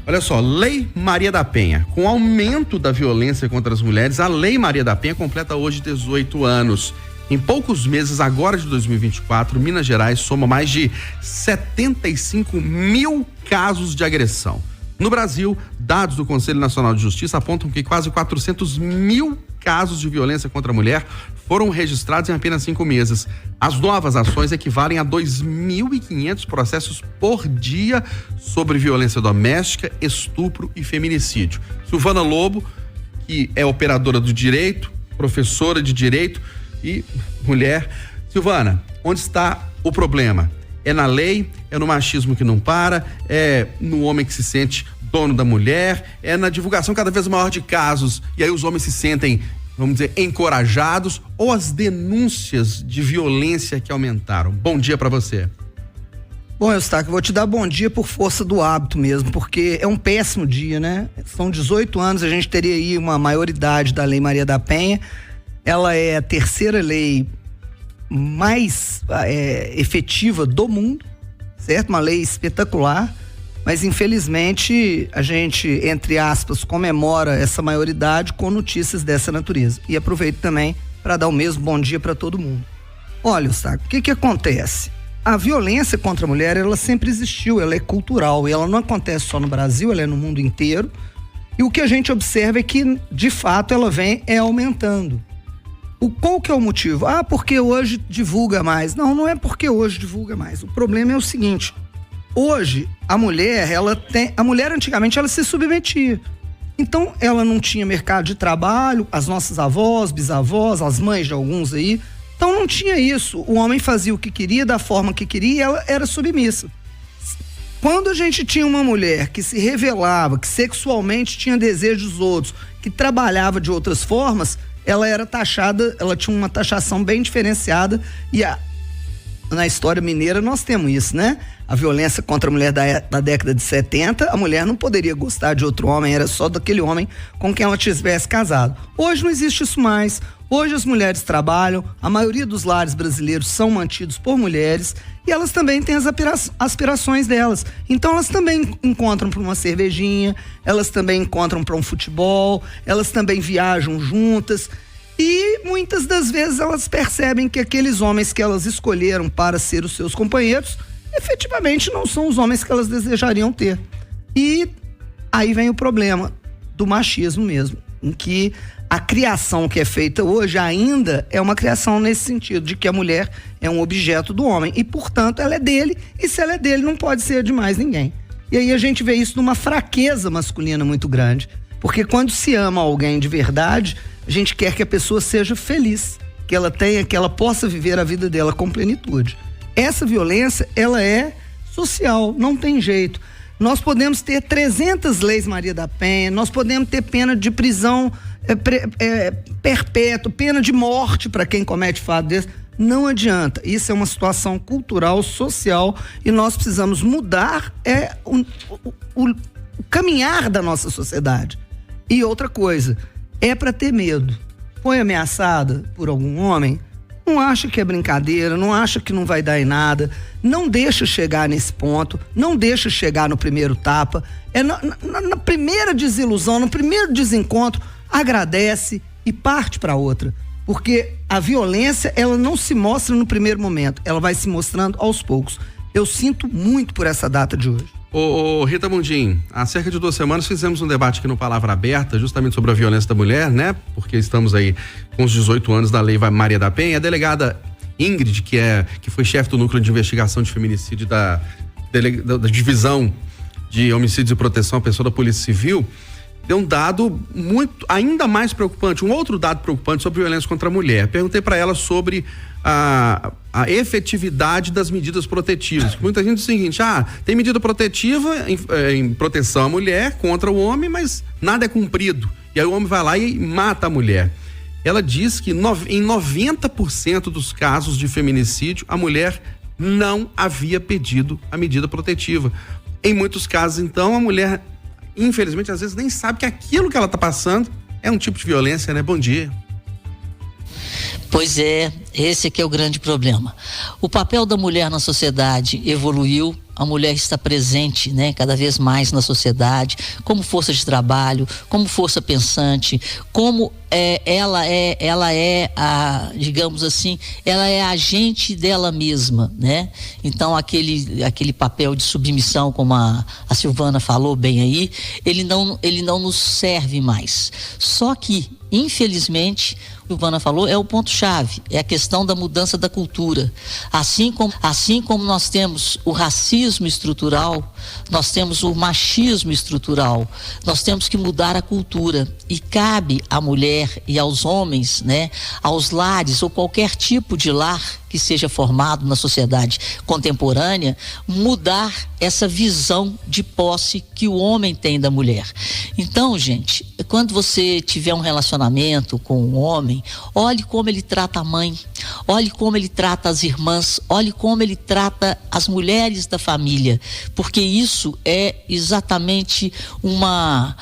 Olha só, Lei Maria da Penha. Com o aumento da violência contra as mulheres, a Lei Maria da Penha completa hoje 18 anos. Em poucos meses, agora de 2024, Minas Gerais soma mais de 75 mil casos de agressão. No Brasil, dados do Conselho Nacional de Justiça apontam que quase 400 mil casos de violência contra a mulher foram registrados em apenas 5 meses. As novas ações equivalem a 2.500 processos por dia sobre violência doméstica, estupro e feminicídio. Silvana Lobo, que é operadora do direito, professora de direito e mulher. Silvana, onde está o problema? É na lei, é no machismo que não para, é no homem que se sente dono da mulher, é na divulgação cada vez maior de casos e aí os homens se sentem, vamos dizer, encorajados, ou as denúncias de violência que aumentaram? Bom dia para você. Bom, Eustáquio, vou te dar bom dia por força do hábito mesmo, porque é um péssimo dia, né? São 18 anos, a gente teria aí uma maioridade da Lei Maria da Penha. Ela é a terceira lei mais efetiva do mundo, certo? Uma lei espetacular, mas infelizmente a gente, entre aspas, comemora essa maioridade com notícias dessa natureza. E aproveito também para dar o mesmo bom dia para todo mundo. Olha, Eustáquio, o que acontece? A violência contra a mulher, ela sempre existiu, ela é cultural e ela não acontece só no Brasil, ela é no mundo inteiro. E o que a gente observa é que, de fato, ela vem aumentando. Qual que é o motivo? Porque hoje divulga mais. Não, não é porque hoje divulga mais. O problema é o seguinte: hoje a mulher antigamente ela se submetia. Então ela não tinha mercado de trabalho, as nossas avós, bisavós, as mães de alguns aí, então não tinha isso. O homem fazia o que queria, da forma que queria, e ela era submissa. Quando a gente tinha uma mulher que se revelava, que sexualmente tinha desejos dos outros, que trabalhava de outras formas, ela era taxada, ela tinha uma taxação bem diferenciada. E na história mineira nós temos isso, né? A violência contra a mulher da década de 70, a mulher não poderia gostar de outro homem, era só daquele homem com quem ela tivesse casado. Hoje não existe isso mais. Hoje as mulheres trabalham, a maioria dos lares brasileiros são mantidos por mulheres e elas também têm as aspirações delas. Então elas também encontram para uma cervejinha, elas também encontram para um futebol, elas também viajam juntas e muitas das vezes elas percebem que aqueles homens que elas escolheram para ser os seus companheiros efetivamente não são os homens que elas desejariam ter. E aí vem o problema do machismo mesmo, em que a criação que é feita hoje ainda é uma criação nesse sentido, de que a mulher é um objeto do homem e, portanto, ela é dele, e se ela é dele não pode ser de mais ninguém. E aí a gente vê isso numa fraqueza masculina muito grande, porque quando se ama alguém de verdade, a gente quer que a pessoa seja feliz, que ela possa viver a vida dela com plenitude. Essa violência, ela é social, não tem jeito. Nós podemos ter 300 leis Maria da Penha, nós podemos ter pena de prisão perpétua, pena de morte para quem comete fato desse. Não adianta. Isso é uma situação cultural, social, e nós precisamos mudar o caminhar da nossa sociedade. E outra coisa, é para ter medo. Foi ameaçada por algum homem? Não acha que é brincadeira, não acha que não vai dar em nada, não deixa chegar nesse ponto, não deixa chegar no primeiro tapa, na primeira desilusão, no primeiro desencontro, agradece e parte para outra, porque a violência, ela não se mostra no primeiro momento, ela vai se mostrando aos poucos. Eu sinto muito por essa data de hoje. Rita Mundim, há cerca de 2 semanas fizemos um debate aqui no Palavra Aberta, justamente sobre a violência da mulher, né? Porque estamos aí com os 18 anos da Lei Maria da Penha. A delegada Ingrid, que foi chefe do núcleo de investigação de feminicídio da divisão de homicídios e proteção à pessoa da Polícia Civil, deu um dado ainda mais preocupante, um outro dado preocupante sobre violência contra a mulher. Perguntei para ela sobre a efetividade das medidas protetivas. Muita gente diz o seguinte: tem medida protetiva em proteção à mulher contra o homem, mas nada é cumprido. E aí o homem vai lá e mata a mulher. Ela diz que em 90% dos casos de feminicídio, a mulher não havia pedido a medida protetiva. Em muitos casos, então, a mulher, infelizmente, às vezes nem sabe que aquilo que ela está passando é um tipo de violência, né? Bom dia. Pois é, esse que é o grande problema. O papel da mulher na sociedade evoluiu, a mulher está presente, né, cada vez mais na sociedade, como força de trabalho, como força pensante, como ela é digamos assim, ela é agente dela mesma, né? Então aquele papel de submissão, como a Silvana falou bem aí, ele não nos serve mais. Só que, infelizmente, o que a Silvana falou é o ponto-chave, é a questão da mudança da cultura. Assim como nós temos o racismo estrutural, nós temos o machismo estrutural, nós temos que mudar a cultura, e cabe à mulher e aos homens, né, aos lares ou qualquer tipo de lar que seja formado na sociedade contemporânea, mudar essa visão de posse que o homem tem da mulher. Então, gente, quando você tiver um relacionamento com um homem, olhe como ele trata a mãe, olhe como ele trata as irmãs, olhe como ele trata as mulheres da família, porque isso é exatamente uma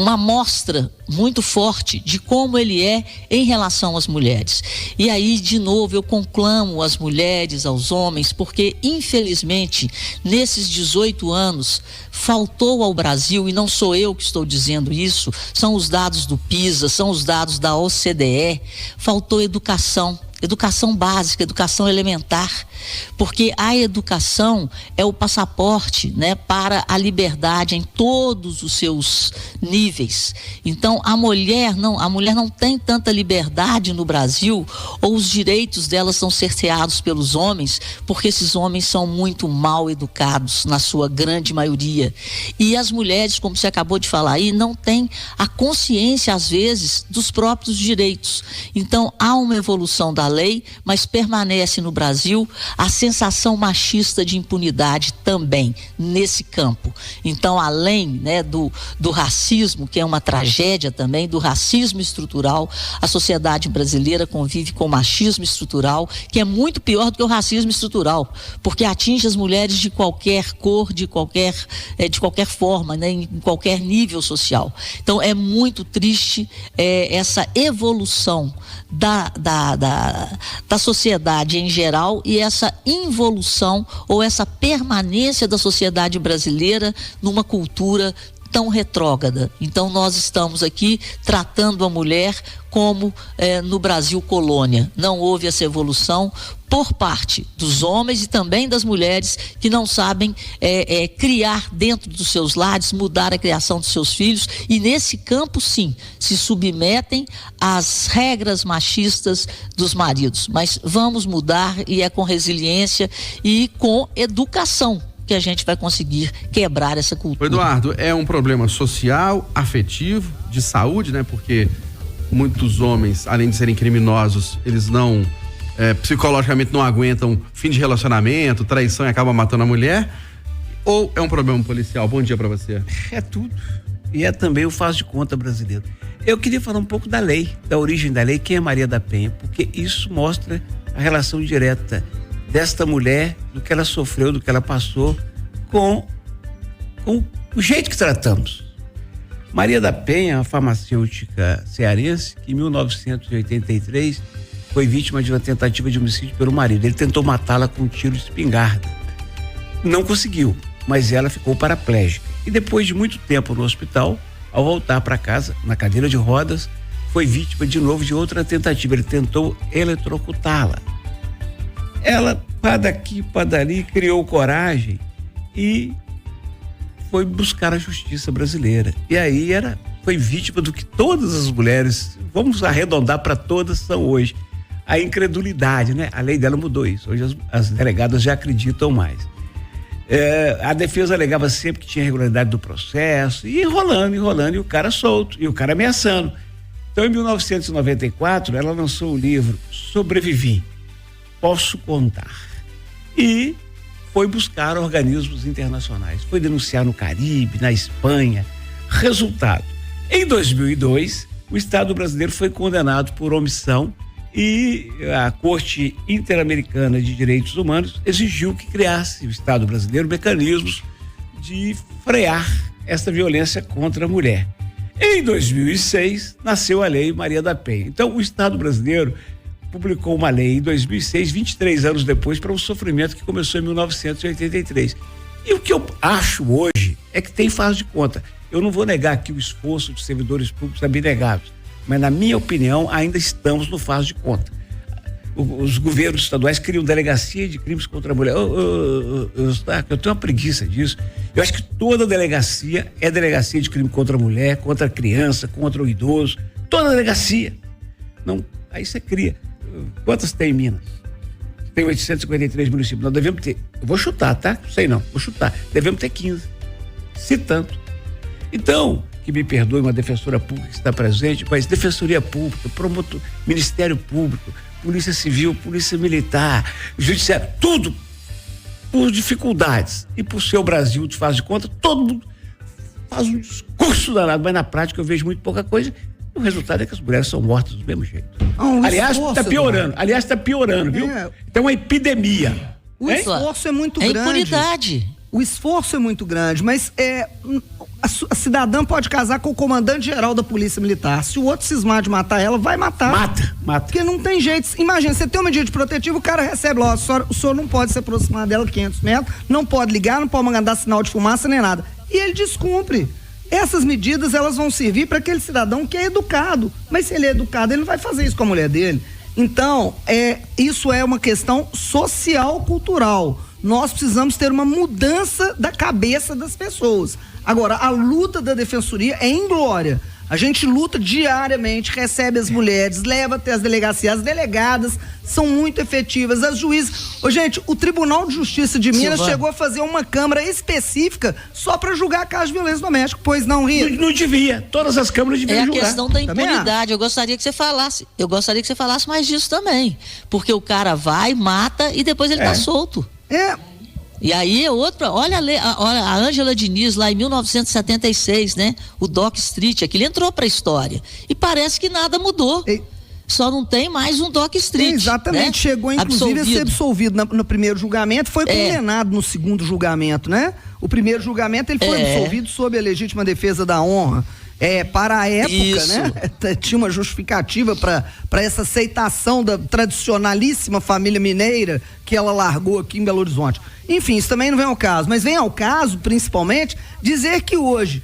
amostra muito forte de como ele é em relação às mulheres. E aí, de novo, eu conclamo as mulheres, aos homens, porque infelizmente nesses 18 anos faltou ao Brasil, e não sou eu que estou dizendo isso, são os dados do PISA, são os dados da OCDE, faltou educação básica, educação elementar, porque a educação é o passaporte, né, para a liberdade em todos os seus níveis. Então a mulher não tem tanta liberdade no Brasil, ou os direitos delas são cerceados pelos homens, porque esses homens são muito mal educados, na sua grande maioria. E as mulheres, como você acabou de falar aí, não têm a consciência, às vezes, dos próprios direitos. Então há uma evolução da lei, mas permanece no Brasil a sensação machista de impunidade também nesse campo. Então, além, né, do racismo, que é uma tragédia também, do racismo estrutural, a sociedade brasileira convive com o machismo estrutural, que é muito pior do que o racismo estrutural, porque atinge as mulheres de qualquer cor, de qualquer forma, né, em qualquer nível social. Então é muito triste essa evolução da sociedade em geral, e essa involução ou essa permanência da sociedade brasileira numa cultura tão retrógrada. Então nós estamos aqui tratando a mulher como no Brasil colônia. Não houve essa evolução por parte dos homens e também das mulheres, que não sabem criar dentro dos seus lares, mudar a criação dos seus filhos, e nesse campo sim, se submetem às regras machistas dos maridos. Mas vamos mudar, e é com resiliência e com educação que a gente vai conseguir quebrar essa cultura. Eduardo, é um problema social, afetivo, de saúde, né? Porque muitos homens, além de serem criminosos, eles não psicologicamente não aguentam fim de relacionamento, traição, e acabam matando a mulher? Ou é um problema policial? Bom dia pra você. É tudo. E é também o faz de conta brasileiro. Eu queria falar um pouco da lei, da origem da lei, quem é Maria da Penha, porque isso mostra a relação direta desta mulher, do que ela sofreu, do que ela passou, com o jeito que tratamos. Maria da Penha, uma farmacêutica cearense, que em 1983 foi vítima de uma tentativa de homicídio pelo marido. Ele tentou matá-la com um tiro de espingarda. Não conseguiu, mas ela ficou paraplégica. E depois de muito tempo no hospital, ao voltar para casa, na cadeira de rodas, foi vítima de novo de outra tentativa. Ele tentou eletrocutá-la. Ela, para daqui, para dali, criou coragem e foi buscar a justiça brasileira. E aí foi vítima do que todas as mulheres, vamos arredondar para todas, são hoje. A incredulidade, né? A lei dela mudou isso. Hoje as delegadas já acreditam mais. A defesa alegava sempre que tinha irregularidade do processo, e enrolando, e o cara solto, e o cara ameaçando. Então, em 1994, ela lançou o livro Sobrevivi, Posso Contar. E foi buscar organismos internacionais. Foi denunciar no Caribe, na Espanha. Resultado: em 2002, o Estado brasileiro foi condenado por omissão, e a Corte Interamericana de Direitos Humanos exigiu que criasse o Estado brasileiro mecanismos de frear essa violência contra a mulher. Em 2006, nasceu a Lei Maria da Penha. Então, o Estado brasileiro publicou uma lei em 2006, 23 anos depois, para um sofrimento que começou em 1983. E o que eu acho hoje é que tem faz de conta. Eu não vou negar aqui o esforço de servidores públicos abnegados, mas na minha opinião ainda estamos no faz de conta. Os governos estaduais criam delegacia de crimes contra a mulher. Eu tenho uma preguiça disso. Eu acho que toda delegacia é delegacia de crime contra a mulher, contra a criança, contra o idoso. Toda delegacia. Não, aí você cria. Quantas tem em Minas? Tem 853 municípios. Nós devemos ter, eu vou chutar, tá? Não sei não, vou chutar. Devemos ter 15. Se tanto. Então, que me perdoe uma defensora pública que está presente, mas Defensoria Pública, promotor, Ministério Público, Polícia Civil, Polícia Militar, Judiciário, tudo por dificuldades. E por ser o Brasil de faz de conta, todo mundo faz um discurso danado, mas na prática eu vejo muito pouca coisa. O resultado é que as mulheres são mortas do mesmo jeito. Aliás, está piorando. Aliás, está piorando, viu? Então, uma epidemia. O esforço é muito grande. É impunidade. O esforço é muito grande, mas a cidadã pode casar com o comandante-geral da Polícia Militar. Se o outro cismar de matar ela, vai matar. Mata. Porque não tem jeito. Imagina, você tem uma medida de protetivo, o cara recebe lá, o senhor não pode se aproximar dela 500 metros, não pode ligar, não pode mandar sinal de fumaça nem nada. E ele descumpre. Essas medidas, elas vão servir para aquele cidadão que é educado. Mas se ele é educado, ele não vai fazer isso com a mulher dele. Então, isso é uma questão social, cultural. Nós precisamos ter uma mudança da cabeça das pessoas. Agora, a luta da defensoria é inglória. A gente luta diariamente, recebe as mulheres, leva até as delegacias. As delegadas são muito efetivas, as juízes. Gente, o Tribunal de Justiça de Minas chegou a fazer uma câmara específica só para julgar casos de violência doméstica. Pois não, Rita? Não devia. Todas as câmaras deviam julgar. É a questão da impunidade. Eu gostaria que você falasse mais disso também. Porque o cara vai, mata e depois ele tá solto. E aí olha a Ângela Diniz lá em 1976, né? O Doc Street, aquilo entrou pra história. E parece que nada mudou. Só não tem mais um Doc Street. Exatamente, né? Chegou inclusive a ser absolvido no primeiro julgamento, foi condenado no segundo julgamento, né? O primeiro julgamento ele foi absolvido sob a legítima defesa da honra. Para a época, né? Tinha uma justificativa para essa aceitação da tradicionalíssima família mineira que ela largou aqui em Belo Horizonte. Enfim, isso também não vem ao caso, mas vem ao caso, principalmente, dizer que hoje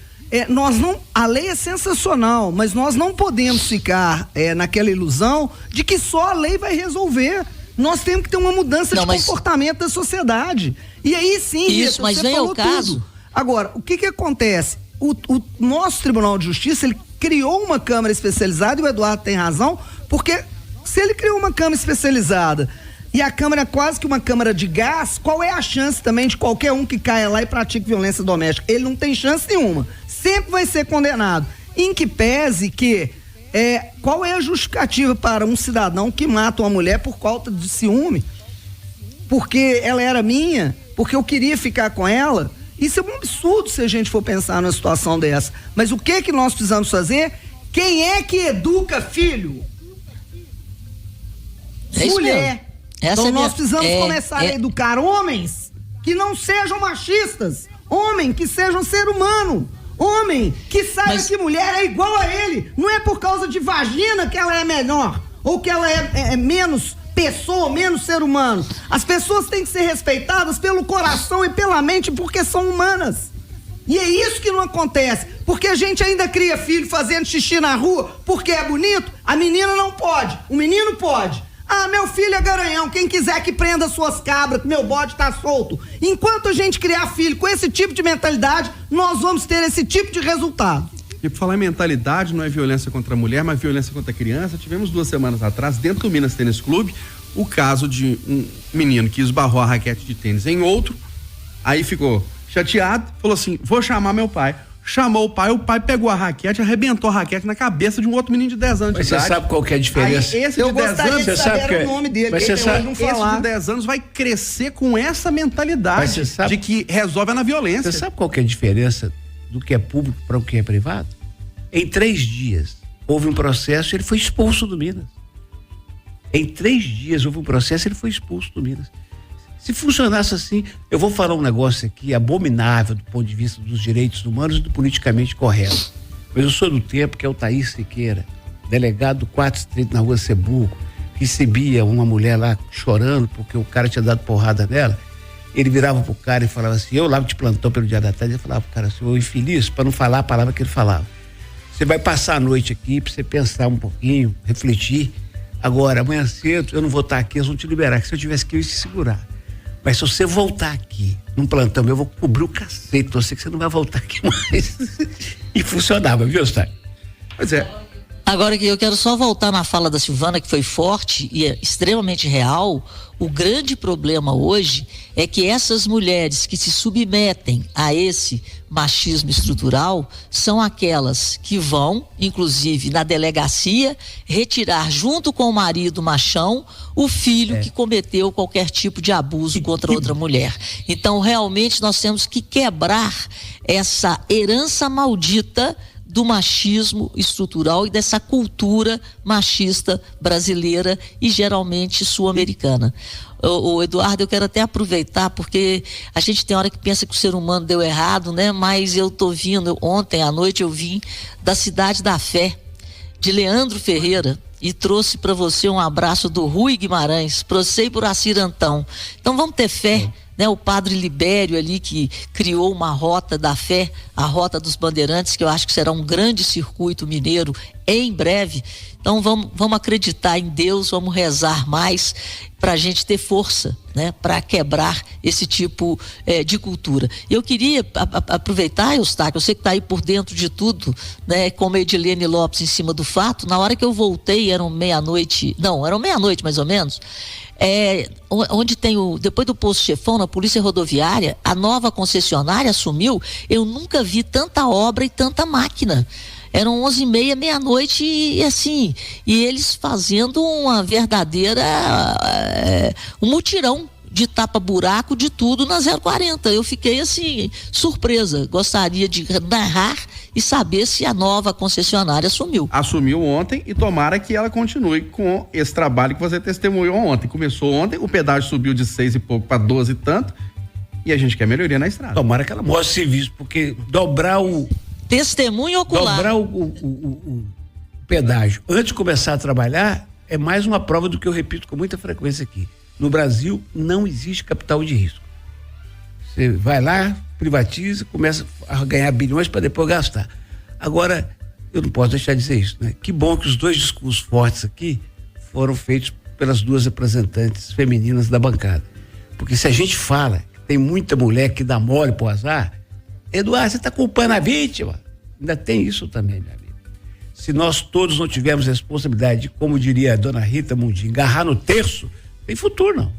a lei é sensacional, mas nós não podemos ficar naquela ilusão de que só a lei vai resolver. Nós temos que ter uma mudança de comportamento da sociedade. E aí sim, isso, mas vem ao caso. Agora, o que acontece? O nosso Tribunal de Justiça, ele criou uma Câmara especializada, e o Eduardo tem razão, porque se ele criou uma Câmara especializada e a Câmara é quase que uma Câmara de gás, qual é a chance também de qualquer um que caia lá e pratique violência doméstica? Ele não tem chance nenhuma. Sempre vai ser condenado. Em que pese que qual é a justificativa para um cidadão que mata uma mulher por falta de ciúme? Porque ela era minha, porque eu queria ficar com ela? Isso é um absurdo se a gente for pensar numa situação dessa. Mas o que nós precisamos fazer? Quem é que educa filho? Mulher. Então nós precisamos começar a educar homens que não sejam machistas, homem que sejam ser humano, homem que saiba que mulher é igual a ele. Não é por causa de vagina que ela é menor ou que ela é menos pessoa, menos ser humano. As pessoas têm que ser respeitadas pelo coração e pela mente porque são humanas. E é isso que não acontece, porque a gente ainda cria filho fazendo xixi na rua porque é bonito. A menina não pode, o menino pode. Ah, meu filho é garanhão, quem quiser que prenda suas cabras, que meu bode tá solto. Enquanto a gente criar filho com esse tipo de mentalidade, nós vamos ter esse tipo de resultado. E por falar em mentalidade, não é violência contra a mulher, mas violência contra a criança. Tivemos 2 semanas atrás, dentro do Minas Tênis Clube, o caso de um menino que esbarrou a raquete de tênis em outro, aí ficou chateado, falou assim, vou chamar meu pai. Chamou o pai pegou a raquete, arrebentou a raquete na cabeça de um outro menino de 10 anos de idade. Mas você sabe qual que é a diferença? Aí, esse de 10 anos, você sabe que o nome dele, mas você sabe, esse de 10 anos vai crescer com essa mentalidade de que resolve na violência. Você sabe qual que é a diferença do que é público para o que é privado? Em 3 dias houve um processo e ele foi expulso do Minas. Em 3 dias houve um processo e ele foi expulso do Minas. Se funcionasse assim, eu vou falar um negócio aqui abominável do ponto de vista dos direitos humanos e do politicamente correto. Mas eu sou do tempo que é o Thaís Siqueira, delegado do 4 Distrito na Rua Cebuco, recebia uma mulher lá chorando porque o cara tinha dado porrada nela, ele virava pro cara e falava assim, eu lá te plantou pelo dia da tarde, ele falava pro cara assim, ô infeliz, para não falar a palavra que ele falava. Você vai passar a noite aqui pra você pensar um pouquinho, refletir. Agora, amanhã cedo, eu não vou estar aqui, eles vão te liberar, que se eu tivesse aqui, eu ia te segurar. Mas se você voltar aqui, num plantão, eu vou cobrir o cacete, eu sei que você não vai voltar aqui mais. E funcionava, viu, Eustáquio? Pois é. Agora que eu quero só voltar na fala da Silvana, que foi forte e é extremamente real. O grande problema hoje é que essas mulheres que se submetem a esse machismo estrutural são aquelas que vão, inclusive na delegacia, retirar junto com o marido machão o filho que cometeu qualquer tipo de abuso contra outra mulher. Então, realmente, nós temos que quebrar essa herança maldita do machismo estrutural e dessa cultura machista brasileira e geralmente sul-americana. O Eduardo, eu quero até aproveitar, porque a gente tem hora que pensa que o ser humano deu errado, né? Mas eu tô vindo, ontem à noite eu vim da Cidade da Fé, de Leandro Ferreira, e trouxe para você um abraço do Rui Guimarães, pra você e por Acirantão. Então vamos ter fé, né? O padre Libério ali que criou uma rota da fé, a Rota dos Bandeirantes, que eu acho que será um grande circuito mineiro em breve. Então vamos acreditar em Deus, vamos rezar mais para a gente ter força, né, para quebrar esse tipo de cultura. Eu queria aproveitar, Eustáquio, eu sei que está aí por dentro de tudo, né, como a Edilene Lopes em cima do fato. Na hora que eu voltei, eram meia-noite mais ou menos, onde tem depois do posto chefão na Polícia Rodoviária, a nova concessionária assumiu. Eu nunca vi tanta obra e tanta máquina. Eram 11h30, meia-noite e assim, e eles fazendo uma verdadeira um mutirão de tapa-buraco de tudo na 040. Eu fiquei assim, surpresa. Gostaria de narrar e saber se a nova concessionária assumiu. Assumiu ontem e tomara que ela continue com esse trabalho que você testemunhou ontem. Começou ontem, o pedágio subiu de 6 e pouco para 12 e tanto, e a gente quer melhoria na estrada. Tomara que ela mostre serviço, porque dobrar o testemunho ocular. Dobrar o pedágio antes de começar a trabalhar é mais uma prova do que eu repito com muita frequência aqui. No Brasil não existe capital de risco. Você vai lá, privatiza, começa a ganhar bilhões para depois gastar. Agora, eu não posso deixar de dizer isso, né? Que bom que os dois discursos fortes aqui foram feitos pelas duas representantes femininas da bancada. Porque se a gente fala que tem muita mulher que dá mole pro azar, Eduardo, você está culpando a vítima? Ainda tem isso também, minha amiga. Se nós todos não tivermos responsabilidade, como diria a dona Rita Mundim, agarrar no terço, tem futuro não.